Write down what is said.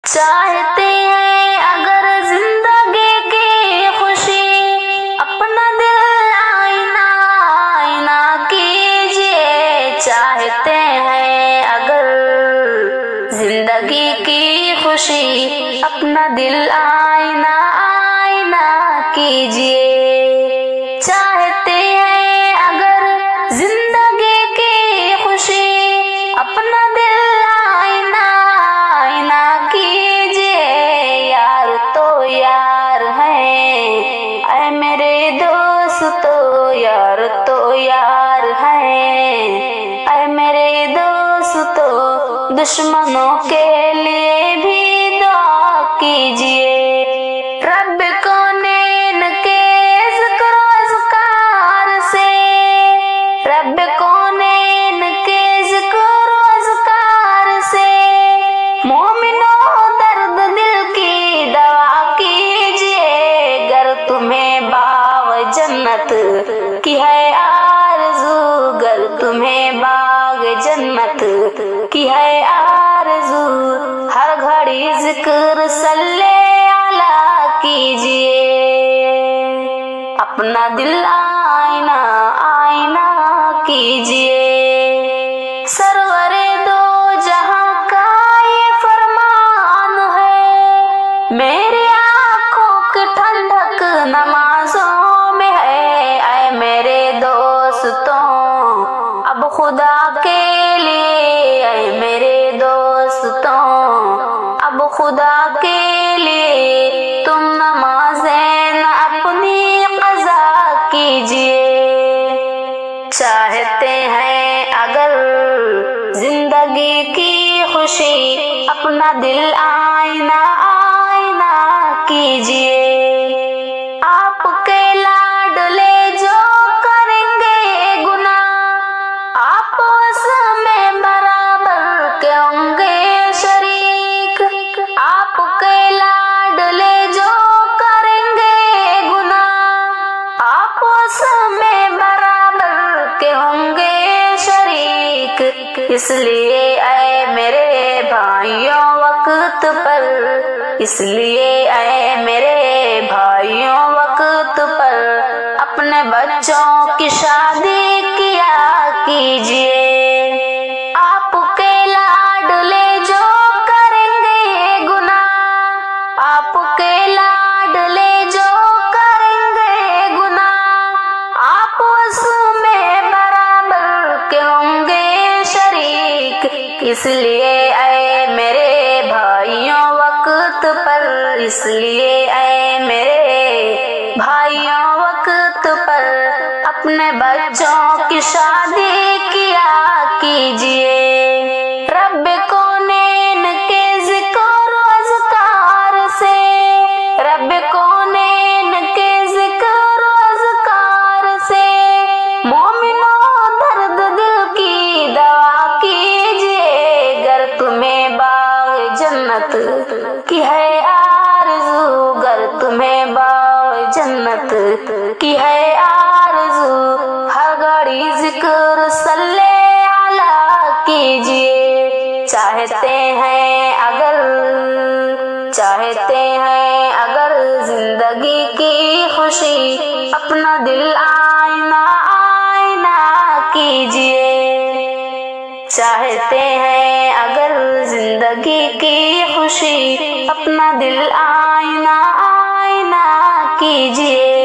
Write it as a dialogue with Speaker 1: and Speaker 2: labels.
Speaker 1: چاہتے ہیں اگر زندگی کی خوشی اپنا دل آئینہ آئینہ کیجئے. چاہتے ہیں اگر زندگی کی خوشی اپنا دل آئینہ آئینہ کیجئے. چاہتے ہیں اگر زندگی کی خوشی اپنا دل آئینہ آئینہ کیجئے. یار تو یار ہیں اے میرے دوستو، یار تو یار ہیں اے میرے دوستو. دشمنوں کے لیے بھی دعا کیجئے. رب کونین کے ذکر و اذکار سے، رب کونین کے ذکر و اذکار سے مومنوں درد دل کی دوا کیجئے. گر تمہیں باغ جنت کی ہے آرزو، گر تمہیں باغ جنت کی ہے آرزو، ہر گھڑی ذکر صلی علیہ کیجئے. اپنا دل آئینہ آئینہ کیجئے. سرور دو جہاں کا یہ فرمان ہے، میری آنکھوں کی ٹھنڈک نمازوں میں ہے. اے میرے دوستوں اب خدا کے لیے، اے میرے دوستوں اب خدا کے لیے تم نمازیں نہ اپنی قضا کیجئے. چاہتے ہیں اگر زندگی کی خوشی اپنا دل آئینہ آئینہ کیجئے. آپ کے لاڈلے جو کریں گے گناہ آپس میں برابر کے ہوں گے شریک. آپ کے لاڈلے جو کریں گے گناہ آپس میں برابر کے ہوں گے شریک. اس لیے اے میرے بھائیوں وقت پر، اس لیے اے میرے بھائیوں وقت پر اپنے بچوں کی شادی کیا کیجئے. آپ کے لاڈلے جو کریں گے گناہ، آپ کے لاڈلے جو کریں گے گناہ آپس میں برابر کے ہوں گے شریک. اس لیے اے میرے بھائیوں وقت پر، اس لیے اے میرے بھائیوں وقت پر اپنے بچوں کی شادی کیا کیجئے. رب کونین کے ذکر و اذکار سے، رب کونین کے ذکر و اذکار سے مومنوں درد دل کی دوا کیجئے. گر تمہیں باغ جنت کی ہے آرزو، گر تمہیں باغ جنت کی ہے آرزو، ہر گھڑی ذکر صلی علیہ کیجئے. چاہتے ہیں اگر زندگی کی خوشی اپنا دل آئینہ آئینہ کیجئے. چاہتے ہیں اگر زندگی کی خوشی اپنا دل آئینہ آئینہ کیجئے.